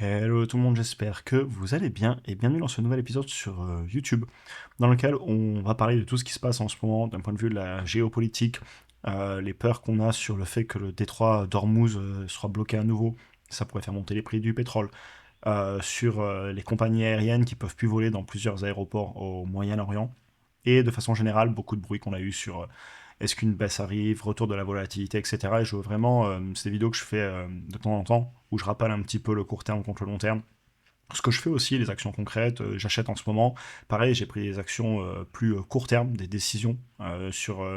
Hello tout le monde, j'espère que vous allez bien et bienvenue dans ce nouvel épisode sur YouTube dans lequel on va parler de tout ce qui se passe en ce moment d'un point de vue de la géopolitique, les peurs qu'on a sur le fait que le détroit d'Ormuz soit bloqué à nouveau, ça pourrait faire monter les prix du pétrole, sur les compagnies aériennes qui peuvent plus voler dans plusieurs aéroports au Moyen-Orient et de façon générale beaucoup de bruit qu'on a eu sur est-ce qu'une baisse arrive, retour de la volatilité, etc. Et je veux vraiment, c'est des vidéos que je fais de temps en temps, où je rappelle un petit peu le court terme contre le long terme. Ce que je fais aussi, les actions concrètes, j'achète en ce moment. Pareil, j'ai pris des actions plus court terme, des décisions sur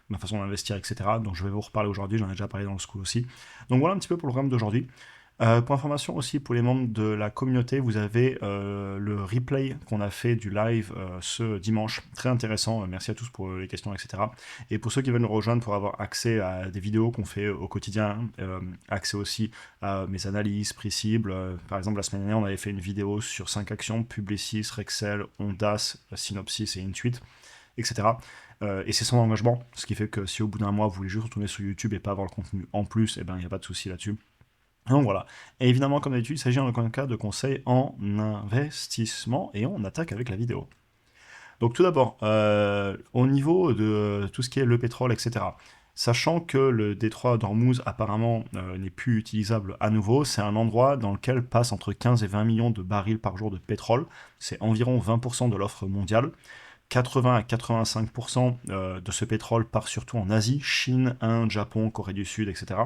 ma façon d'investir, etc. Donc je vais vous reparler aujourd'hui, j'en ai déjà parlé dans le school aussi. Donc voilà un petit peu pour le programme d'aujourd'hui. Pour information aussi, pour les membres de la communauté, vous avez le replay qu'on a fait du live ce dimanche. Très intéressant, merci à tous pour les questions, etc. Et pour ceux qui veulent nous rejoindre pour avoir accès à des vidéos qu'on fait au quotidien, accès aussi à mes analyses, prix cibles. Par exemple, la semaine dernière, on avait fait une vidéo sur 5 actions, Publicis, Rexel, Ondas, Synopsys et Intuit, etc. Et c'est sans engagement, ce qui fait que si au bout d'un mois, vous voulez juste retourner sur YouTube et pas avoir le contenu en plus, eh ben, il n'y a pas de souci là-dessus. Donc voilà. Et évidemment, comme d'habitude, il s'agit en aucun cas de conseils en investissement et on attaque avec la vidéo. Donc tout d'abord, au niveau de tout ce qui est le pétrole, etc. Sachant que le détroit d'Ormuz apparemment n'est plus utilisable à nouveau, c'est un endroit dans lequel passe entre 15 et 20 millions de barils par jour de pétrole. C'est environ 20% de l'offre mondiale. 80 à 85% de ce pétrole part surtout en Asie, Chine, Inde, Japon, Corée du Sud, etc.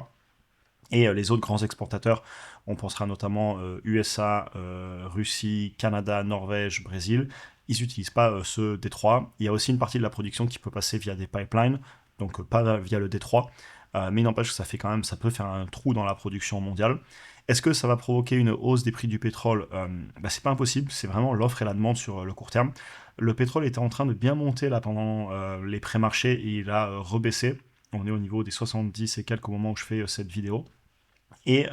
Et les autres grands exportateurs, on pensera notamment USA, Russie, Canada, Norvège, Brésil, ils n'utilisent pas ce détroit. Il y a aussi une partie de la production qui peut passer via des pipelines, donc pas via le détroit, mais il n'empêche que ça fait quand même, ça peut faire un trou dans la production mondiale. Est-ce que ça va provoquer une hausse des prix du pétrole? C'est pas impossible, c'est vraiment l'offre et la demande sur le court terme. Le pétrole était en train de bien monter là pendant les pré-marchés et il a rebaissé. On est au niveau des 70 et quelques au moment où je fais cette vidéo. Et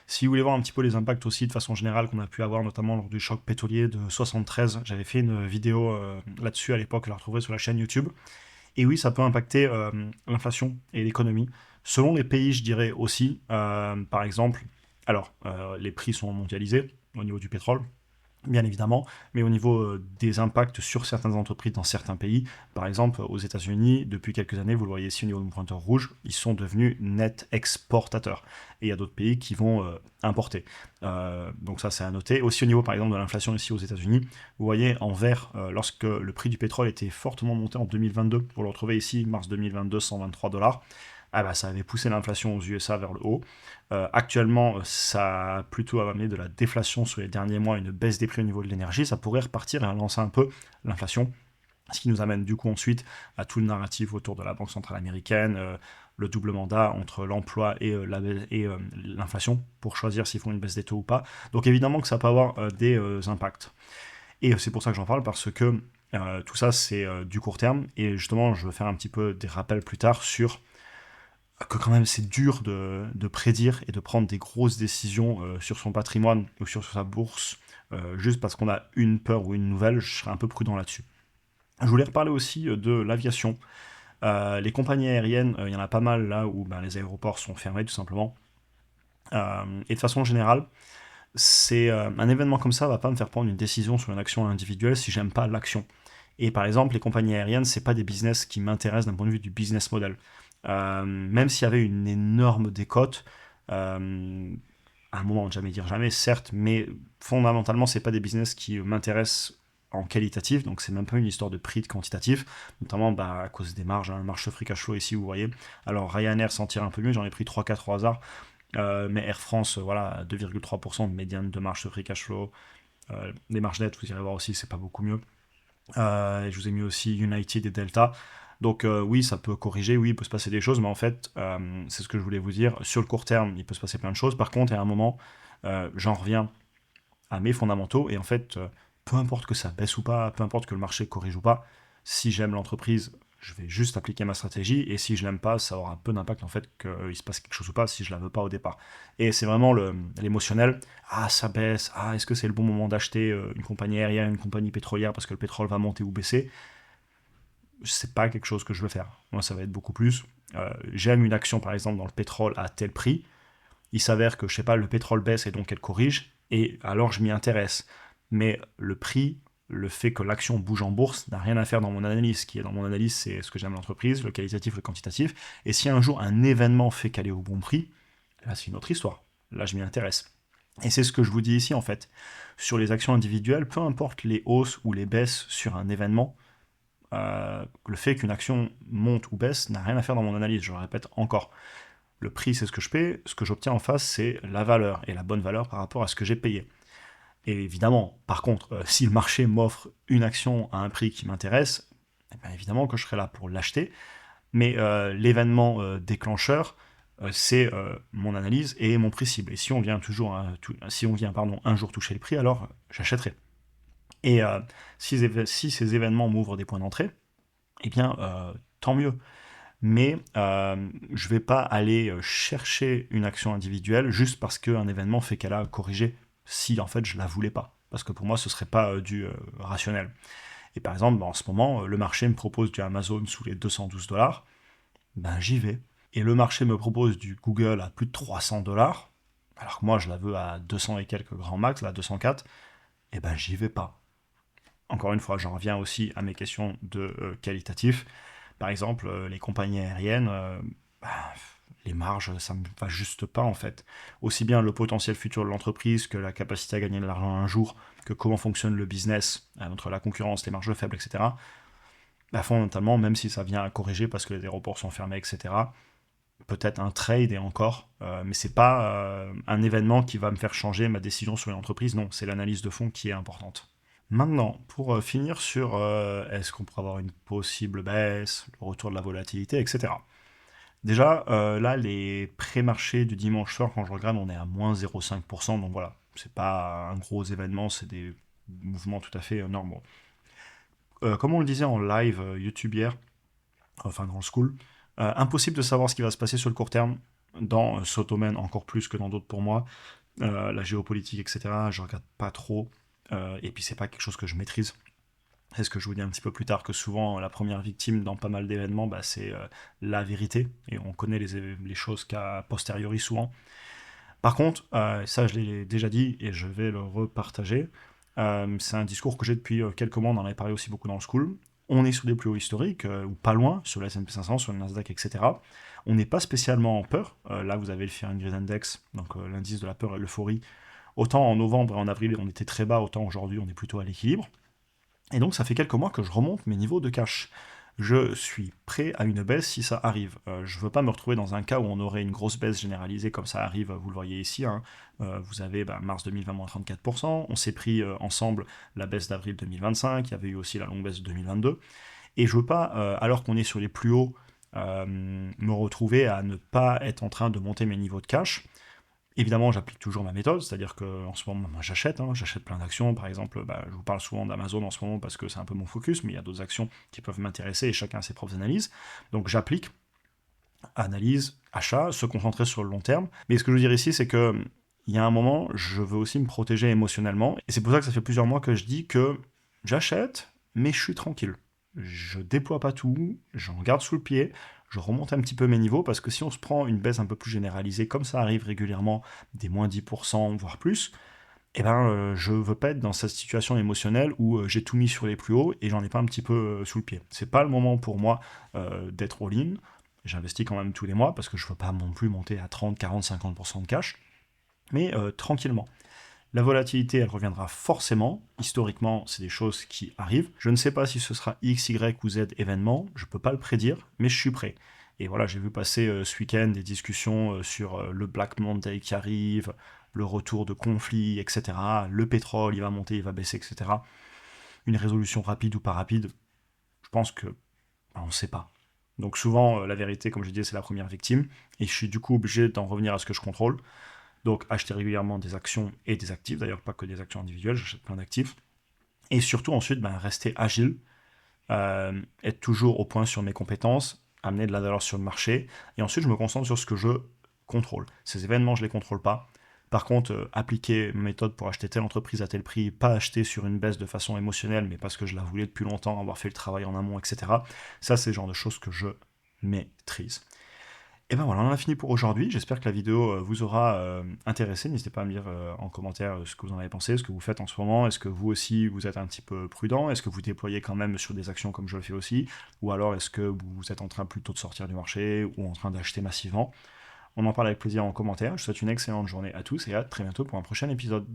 si vous voulez voir un petit peu les impacts aussi de façon générale qu'on a pu avoir notamment lors du choc pétrolier de 73, j'avais fait une vidéo là-dessus à l'époque, la retrouver sur la chaîne YouTube. Et oui, ça peut impacter l'inflation et l'économie. Selon les pays, je dirais aussi, par exemple, alors les prix sont mondialisés au niveau du pétrole, bien évidemment, mais au niveau des impacts sur certaines entreprises dans certains pays, par exemple aux États-Unis, depuis quelques années, vous le voyez ici au niveau de mon pointeur rouge, ils sont devenus net exportateurs. Et il y a d'autres pays qui vont importer. Donc ça, c'est à noter. Aussi au niveau, par exemple, de l'inflation ici aux États-Unis, vous voyez en vert, lorsque le prix du pétrole était fortement monté en 2022, vous le retrouvez ici, mars 2022, 123 dollars. Ah bah, ça avait poussé l'inflation aux USA vers le haut. Actuellement, ça a plutôt amené de la déflation sur les derniers mois, une baisse des prix au niveau de l'énergie. Ça pourrait repartir et relancer un peu l'inflation. Ce qui nous amène du coup ensuite à tout le narratif autour de la Banque centrale américaine, le double mandat entre l'emploi et l'inflation pour choisir s'ils font une baisse des taux ou pas. Donc évidemment que ça peut avoir des impacts. Et c'est pour ça que j'en parle parce que tout ça c'est du court terme et justement je veux faire un petit peu des rappels plus tard sur que quand même c'est dur de prédire et de prendre des grosses décisions sur son patrimoine ou sur sa bourse juste parce qu'on a une peur ou une nouvelle, je serais un peu prudent là-dessus. Je voulais reparler aussi de l'aviation. Les compagnies aériennes, il y en a pas mal là où les aéroports sont fermés tout simplement. Et de façon générale, c'est un événement comme ça va pas me faire prendre une décision sur une action individuelle si j'aime pas l'action. Et par exemple, les compagnies aériennes, c'est pas des business qui m'intéressent d'un point de vue du business model. Même s'il y avait une énorme décote, à un moment, jamais dire jamais, certes, mais fondamentalement, c'est pas des business qui m'intéressent en qualitatif, donc c'est même pas une histoire de prix de quantitatif, notamment à cause des marges, hein, marge de free cash flow ici, vous voyez. Alors Ryanair s'en tire un peu mieux, j'en ai pris 3-4 au hasard, mais Air France, voilà, 2,3% de médiane de marge de free cash flow. Les marges nettes, vous irez voir aussi, c'est pas beaucoup mieux. Je vous ai mis aussi United et Delta. Donc oui, ça peut corriger, oui, il peut se passer des choses, mais en fait, c'est ce que je voulais vous dire. Sur le court terme, il peut se passer plein de choses. Par contre, à un moment, j'en reviens à mes fondamentaux, et en fait, peu importe que ça baisse ou pas, peu importe que le marché corrige ou pas, si j'aime l'entreprise, je vais juste appliquer ma stratégie, et si je l'aime pas, ça aura peu d'impact en fait qu'il se passe quelque chose ou pas si je la veux pas au départ. Et c'est vraiment l'émotionnel. Ah, ça baisse. Ah, est-ce que c'est le bon moment d'acheter une compagnie aérienne, une compagnie pétrolière parce que le pétrole va monter ou baisser? C'est pas quelque chose que je veux faire. Moi, ça va être beaucoup plus. J'aime une action par exemple dans le pétrole à tel prix. il s'avère que, je sais pas, le pétrole baisse et donc elle corrige, et alors je m'y intéresse. Mais le prix, le fait que l'action bouge en bourse n'a rien à faire dans mon analyse. Ce qui est dans mon analyse, c'est ce que j'aime l'entreprise, le qualitatif, le quantitatif. Et si un jour un événement fait qu'elle est au bon prix, là c'est une autre histoire. Là je m'y intéresse. Et c'est ce que je vous dis ici en fait. Sur les actions individuelles, peu importe les hausses ou les baisses sur un événement, le fait qu'une action monte ou baisse n'a rien à faire dans mon analyse, je le répète encore. Le prix, c'est ce que je paie, ce que j'obtiens en face, c'est la valeur, et la bonne valeur par rapport à ce que j'ai payé. Et évidemment, par contre, si le marché m'offre une action à un prix qui m'intéresse, eh bien évidemment que je serai là pour l'acheter, mais l'événement déclencheur, c'est mon analyse et mon prix cible. Et si on vient un jour toucher le prix, alors j'achèterai. Et si ces événements m'ouvrent des points d'entrée, eh bien, tant mieux. Mais je ne vais pas aller chercher une action individuelle juste parce qu'un événement fait qu'elle a corrigé, si en fait je la voulais pas. Parce que pour moi, ce serait pas du rationnel. Et par exemple, en ce moment, le marché me propose du Amazon sous les 212 $, ben j'y vais. Et le marché me propose du Google à plus de 300 $, alors que moi je la veux à 200 et quelques grand max, là 204, et ben j'y vais pas. Encore une fois, j'en reviens aussi à mes questions de qualitatif. Par exemple, les compagnies aériennes, bah, les marges, ça ne me va juste pas en fait. Aussi bien le potentiel futur de l'entreprise que la capacité à gagner de l'argent un jour, que comment fonctionne le business, entre la concurrence, les marges faibles, etc. Bah, fondamentalement, même si ça vient à corriger parce que les aéroports sont fermés, etc., peut-être un trade et encore, mais c'est pas un événement qui va me faire changer ma décision sur une entreprise, non, c'est l'analyse de fond qui est importante. Maintenant, pour finir sur est-ce qu'on pourrait avoir une possible baisse, le retour de la volatilité, etc. Déjà, là, les pré-marchés du dimanche soir, quand je regarde, on est à moins 0,5%, donc voilà, c'est pas un gros événement, c'est des mouvements tout à fait normaux. Comme on le disait en live YouTube hier, enfin dans le school, impossible de savoir ce qui va se passer sur le court terme dans ce domaine encore plus que dans d'autres pour moi. La géopolitique, etc., je regarde pas trop, et puis c'est pas quelque chose que je maîtrise. C'est ce que je vous dis un petit peu plus tard, que souvent la première victime dans pas mal d'événements, bah, c'est la vérité, et on connaît les choses qu'à posteriori souvent. Par contre, ça je l'ai déjà dit et je vais le repartager, c'est un discours que j'ai depuis quelques mois, on en avait parlé aussi beaucoup dans le school. On est sur des plus hauts historiques, ou pas loin, sur le S&P 500, sur le Nasdaq, etc. On n'est pas spécialement en peur. Là, vous avez le Fear and Greed Index, donc l'indice de la peur et l'euphorie. Autant en novembre et en avril, on était très bas, autant aujourd'hui, on est plutôt à l'équilibre. Et donc, ça fait quelques mois que je remonte mes niveaux de cash. Je suis prêt à une baisse si ça arrive. Je ne veux pas me retrouver dans un cas où on aurait une grosse baisse généralisée comme ça arrive, vous le voyez ici. Hein. Vous avez mars 2020 moins 34%, on s'est pris ensemble la baisse d'avril 2025, il y avait eu aussi la longue baisse de 2022. Et je ne veux pas, alors qu'on est sur les plus hauts, me retrouver à ne pas être en train de monter mes niveaux de cash. Évidemment, j'applique toujours ma méthode, c'est-à-dire qu'en ce moment, j'achète plein d'actions. Par exemple, je vous parle souvent d'Amazon en ce moment parce que c'est un peu mon focus, mais il y a d'autres actions qui peuvent m'intéresser et chacun a ses propres analyses. Donc j'applique, analyse, achat, se concentrer sur le long terme. Mais ce que je veux dire ici, c'est que il y a un moment, je veux aussi me protéger émotionnellement. Et c'est pour ça que ça fait plusieurs mois que je dis que j'achète, mais je suis tranquille. Je déploie pas tout, j'en garde sous le pied, je remonte un petit peu mes niveaux, parce que si on se prend une baisse un peu plus généralisée, comme ça arrive régulièrement, des moins 10%, voire plus, eh ben, je veux pas être dans cette situation émotionnelle où j'ai tout mis sur les plus hauts et j'en ai pas un petit peu sous le pied. C'est pas le moment pour moi d'être all-in. J'investis quand même tous les mois parce que je veux pas non plus monter à 30, 40, 50% de cash, mais tranquillement. La volatilité, elle reviendra forcément. Historiquement, c'est des choses qui arrivent. Je ne sais pas si ce sera X, Y ou Z événement, je ne peux pas le prédire, mais je suis prêt. Et voilà, j'ai vu passer ce week-end des discussions sur le Black Monday qui arrive, le retour de conflits, etc. Le pétrole, il va monter, il va baisser, etc. Une résolution rapide ou pas rapide, je pense que on ne sait pas. Donc souvent, la vérité, comme je disais, c'est la première victime, et je suis du coup obligé d'en revenir à ce que je contrôle. Donc acheter régulièrement des actions et des actifs, d'ailleurs pas que des actions individuelles, j'achète plein d'actifs. Et surtout ensuite, rester agile, être toujours au point sur mes compétences, amener de la valeur sur le marché. Et ensuite, je me concentre sur ce que je contrôle. Ces événements, je ne les contrôle pas. Par contre, appliquer ma méthode pour acheter telle entreprise à tel prix, pas acheter sur une baisse de façon émotionnelle, mais parce que je la voulais depuis longtemps, avoir fait le travail en amont, etc. Ça, c'est le genre de choses que je maîtrise. Et ben voilà, on en a fini pour aujourd'hui. J'espère que la vidéo vous aura intéressé. N'hésitez pas à me dire en commentaire ce que vous en avez pensé, ce que vous faites en ce moment. Est-ce que vous aussi vous êtes un petit peu prudent? Est-ce que vous déployez quand même sur des actions comme je le fais aussi? Ou alors est-ce que vous êtes en train plutôt de sortir du marché ou en train d'acheter massivement? On en parle avec plaisir en commentaire. Je vous souhaite une excellente journée à tous et à très bientôt pour un prochain épisode.